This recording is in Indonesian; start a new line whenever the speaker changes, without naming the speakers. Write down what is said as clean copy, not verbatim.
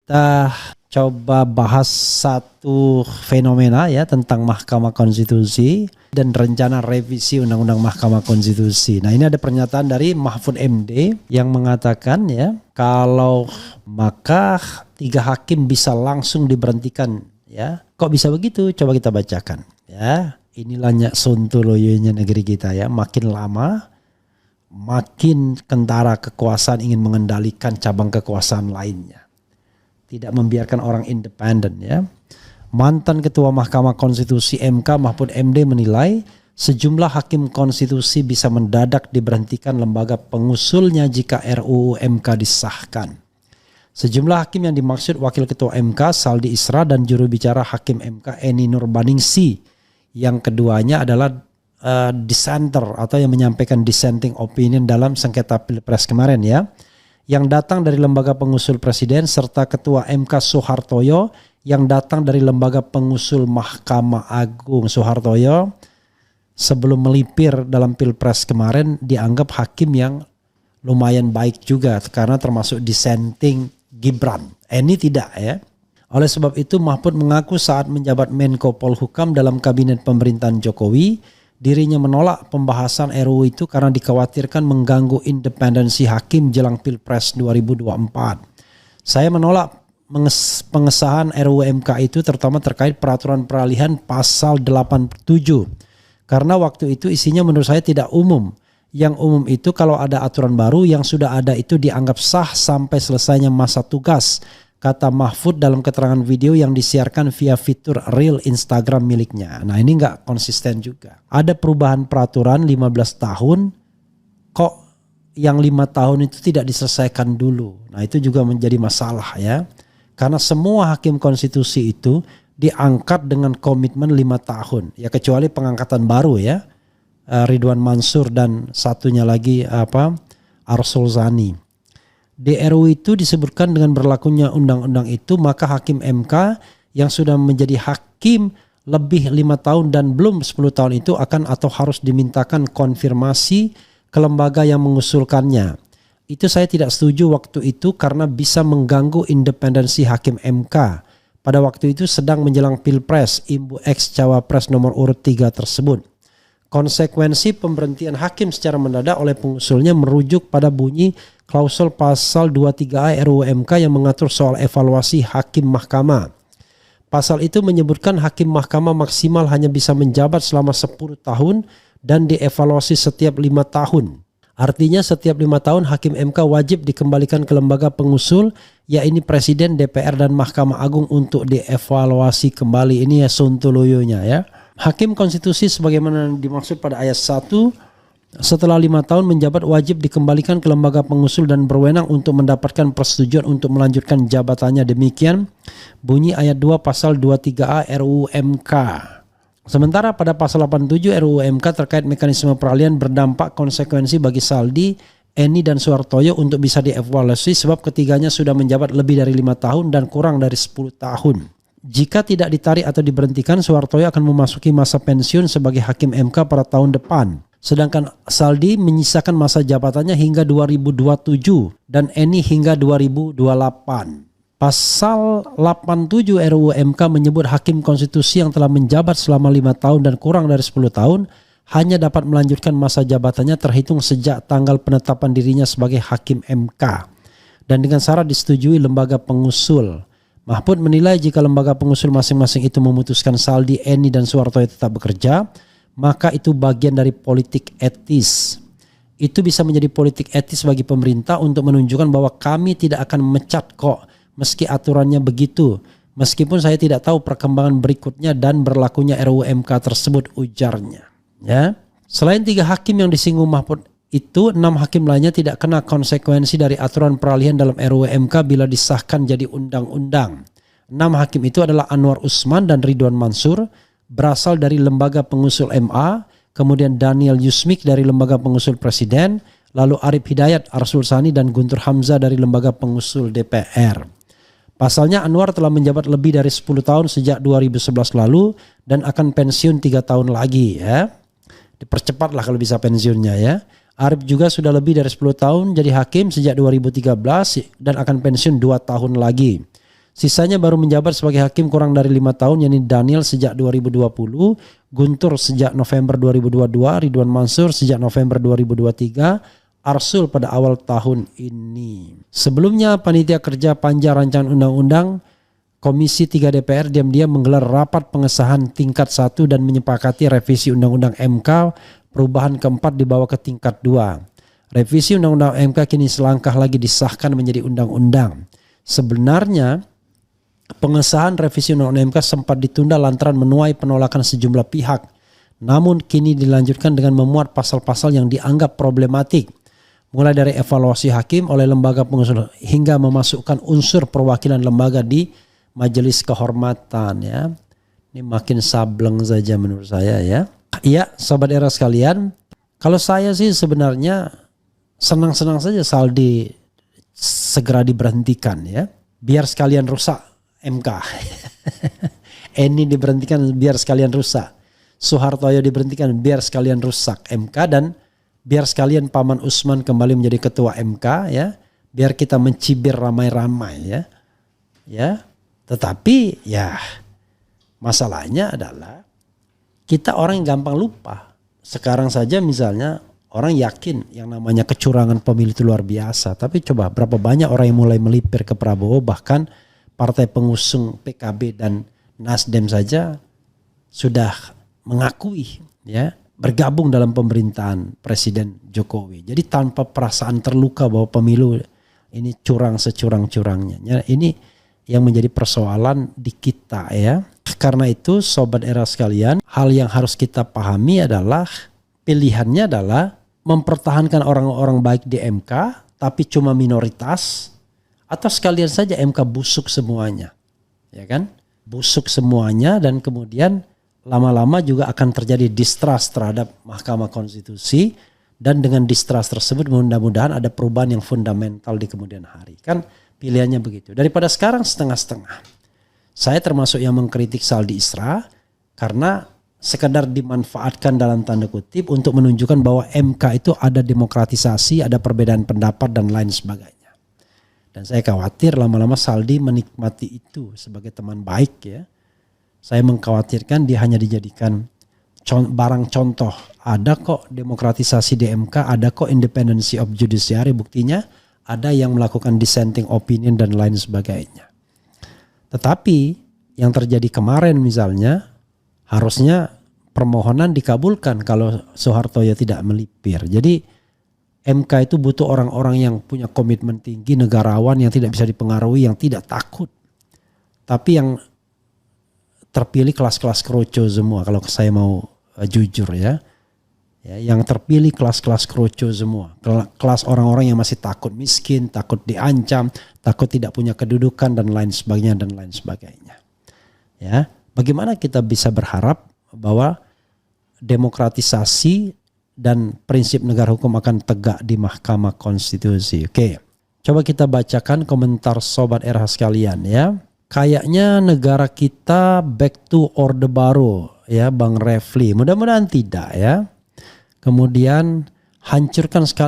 kita coba bahas satu fenomena ya tentang Mahkamah Konstitusi dan rencana revisi Undang-Undang Mahkamah Konstitusi. Nah, ini ada pernyataan dari Mahfud MD yang mengatakan ya, kalau maka 3 hakim bisa langsung diberhentikan ya. Kok bisa begitu? Coba kita bacakan ya. Inilah sontoloyonya negeri kita ya, makin lama makin kentara kekuasaan ingin mengendalikan cabang kekuasaan lainnya. Tidak membiarkan orang independen ya. Mantan Ketua Mahkamah Konstitusi MK Mahfud MD menilai sejumlah hakim konstitusi bisa mendadak diberhentikan lembaga pengusulnya jika RUU MK disahkan. Sejumlah hakim yang dimaksud Wakil Ketua MK Saldi Isra dan juru bicara Hakim MK Eni Nurbaningsi. Yang keduanya adalah dissenter atau yang menyampaikan dissenting opinion dalam sengketa Pilpres kemarin ya. Yang datang dari lembaga pengusul presiden serta Ketua MK Soehartoyo yang datang dari lembaga pengusul Mahkamah Agung. Soehartoyo sebelum melipir dalam Pilpres kemarin dianggap hakim yang lumayan baik juga karena termasuk dissenting Gibran. Ini tidak ya. Oleh sebab itu Mahfud mengaku saat menjabat Menko Polhukam dalam kabinet pemerintahan Jokowi, dirinya menolak pembahasan RUU itu karena dikhawatirkan mengganggu independensi hakim jelang Pilpres 2024. Saya menolak pengesahan RUU MK itu terutama terkait peraturan peralihan pasal 87. Karena waktu itu isinya menurut saya tidak umum. Yang umum itu kalau ada aturan baru yang sudah ada itu dianggap sah sampai selesainya masa tugas, kata Mahfud dalam keterangan video yang disiarkan via fitur Reel Instagram miliknya. Nah, ini nggak konsisten juga. Ada perubahan peraturan 15 tahun, kok yang 5 tahun itu tidak diselesaikan dulu. Nah, itu juga menjadi masalah ya. Karena semua hakim konstitusi itu diangkat dengan komitmen 5 tahun. Ya kecuali pengangkatan baru ya. Ridwan Mansur dan satunya lagi Arsul Sani. Di RUU itu disebutkan dengan berlakunya undang-undang itu maka hakim MK yang sudah menjadi hakim lebih 5 tahun dan belum 10 tahun itu akan atau harus dimintakan konfirmasi ke lembaga yang mengusulkannya. Itu saya tidak setuju waktu itu karena bisa mengganggu independensi hakim MK. Pada waktu itu sedang menjelang Pilpres, Ibu ex Cawapres nomor urut 3 tersebut. Konsekuensi pemberhentian hakim secara mendadak oleh pengusulnya merujuk pada bunyi klausul pasal 23A RUU MK yang mengatur soal evaluasi hakim mahkamah. Pasal itu menyebutkan hakim mahkamah maksimal hanya bisa menjabat selama 10 tahun dan dievaluasi setiap 5 tahun. Artinya setiap 5 tahun hakim MK wajib dikembalikan ke lembaga pengusul, yaitu Presiden, DPR dan Mahkamah Agung untuk dievaluasi kembali. Ini ya sontoloyonya ya. Hakim konstitusi sebagaimana dimaksud pada ayat 1 setelah 5 tahun menjabat wajib dikembalikan ke lembaga pengusul dan berwenang untuk mendapatkan persetujuan untuk melanjutkan jabatannya. Demikian bunyi ayat 2 pasal 23A RUU MK. Sementara pada pasal 87 RUU MK terkait mekanisme peralihan berdampak konsekuensi bagi Saldi, Eni dan Soehartoyo untuk bisa dievaluasi sebab ketiganya sudah menjabat lebih dari 5 tahun dan kurang dari 10 tahun. Jika tidak ditarik atau diberhentikan, Soehartoyo akan memasuki masa pensiun sebagai hakim MK pada tahun depan. Sedangkan Saldi menyisakan masa jabatannya hingga 2027 dan Eni hingga 2028. Pasal 87 RUU MK menyebut hakim konstitusi yang telah menjabat selama 5 tahun dan kurang dari 10 tahun hanya dapat melanjutkan masa jabatannya terhitung sejak tanggal penetapan dirinya sebagai hakim MK dan dengan syarat disetujui lembaga pengusul. Mahfud menilai jika lembaga pengusul masing-masing itu memutuskan Saldi, Eni dan Soehartoyo tetap bekerja, maka itu bagian dari politik etis. Itu bisa menjadi politik etis bagi pemerintah untuk menunjukkan bahwa kami tidak akan memecat kok meski aturannya begitu. Meskipun saya tidak tahu perkembangan berikutnya dan berlakunya RUU MK tersebut, ujarnya. Ya. Selain 3 hakim yang disinggung Mahfud itu, 6 hakim lainnya tidak kena konsekuensi dari aturan peralihan dalam RUU MK bila disahkan jadi undang-undang. 6 hakim itu adalah Anwar Usman dan Ridwan Mansur, berasal dari lembaga pengusul MA, kemudian Daniel Yusmik dari lembaga pengusul Presiden, lalu Arif Hidayat, Arsul Sani dan Guntur Hamzah dari lembaga pengusul DPR. Pasalnya Anwar telah menjabat lebih dari 10 tahun sejak 2011 lalu dan akan pensiun 3 tahun lagi ya. Dipercepatlah kalau bisa pensiunnya ya. Arif juga sudah lebih dari 10 tahun jadi hakim sejak 2013 dan akan pensiun 2 tahun lagi. Sisanya baru menjabat sebagai hakim kurang dari 5 tahun, yakni Daniel sejak 2020, Guntur sejak November 2022, Ridwan Mansur sejak November 2023, Arsul pada awal tahun ini. Sebelumnya Panitia Kerja Panja Rancangan Undang-Undang Komisi 3 DPR diam-diam menggelar rapat pengesahan tingkat 1 dan menyepakati revisi Undang-Undang MK perubahan keempat dibawa ke tingkat 2. Revisi Undang-Undang MK kini selangkah lagi disahkan menjadi undang-undang. Sebenarnya pengesahan revisi Undang-Undang MK sempat ditunda lantaran menuai penolakan sejumlah pihak. Namun kini dilanjutkan dengan memuat pasal-pasal yang dianggap problematik. Mulai dari evaluasi hakim oleh lembaga pengusul hingga memasukkan unsur perwakilan lembaga di majelis kehormatan ya. Ini makin sableng saja menurut saya ya. Iya, Sobat Era sekalian, kalau saya sih sebenarnya senang-senang saja Saldi segera diberhentikan ya. Biar sekalian rusak MK. Eni diberhentikan biar sekalian rusak. Soehartoyo diberhentikan biar sekalian rusak MK, dan biar sekalian Paman Usman kembali menjadi ketua MK ya. Biar kita mencibir ramai-ramai ya. Ya. Tetapi ya masalahnya adalah kita orang yang gampang lupa. Sekarang saja misalnya orang yakin yang namanya kecurangan pemilu itu luar biasa. Tapi coba berapa banyak orang yang mulai melipir ke Prabowo, bahkan partai pengusung PKB dan Nasdem saja sudah mengakui ya bergabung dalam pemerintahan Presiden Jokowi. Jadi tanpa perasaan terluka bahwa pemilu ini curang securang-curangnya. Ya, ini yang menjadi persoalan di kita ya. Karena itu Sobat Era sekalian, hal yang harus kita pahami adalah pilihannya adalah mempertahankan orang-orang baik di MK tapi cuma minoritas, atau sekalian saja MK busuk semuanya. Ya kan? Busuk semuanya, dan kemudian lama-lama juga akan terjadi distrust terhadap Mahkamah Konstitusi, dan dengan distrust tersebut mudah-mudahan ada perubahan yang fundamental di kemudian hari. Kan pilihannya begitu. Daripada sekarang setengah-setengah. Saya termasuk yang mengkritik Saldi Isra karena sekedar dimanfaatkan dalam tanda kutip untuk menunjukkan bahwa MK itu ada demokratisasi, ada perbedaan pendapat dan lain sebagainya. Dan saya khawatir lama-lama Saldi menikmati itu sebagai teman baik ya. Saya mengkhawatirkan dia hanya dijadikan barang contoh. Ada kok demokratisasi di MK, ada kok independency of judiciary, buktinya ada yang melakukan dissenting opinion dan lain sebagainya. Tetapi yang terjadi kemarin misalnya, harusnya permohonan dikabulkan kalau Soehartoyo tidak melipir. Jadi MK itu butuh orang-orang yang punya komitmen tinggi, negarawan yang tidak bisa dipengaruhi, yang tidak takut. Tapi yang terpilih kelas-kelas kroco semua kalau saya mau jujur ya. Yang terpilih kelas-kelas kroco semua. Kelas orang-orang yang masih takut miskin, takut diancam, takut tidak punya kedudukan dan lain sebagainya. Ya, bagaimana kita bisa berharap bahwa demokratisasi dan prinsip negara hukum akan tegak di Mahkamah Konstitusi? Oke. Coba kita bacakan komentar Sobat RH sekalian ya. Kayaknya negara kita back to orde baru ya Bang Refli. Mudah-mudahan tidak ya. Kemudian hancurkan sekali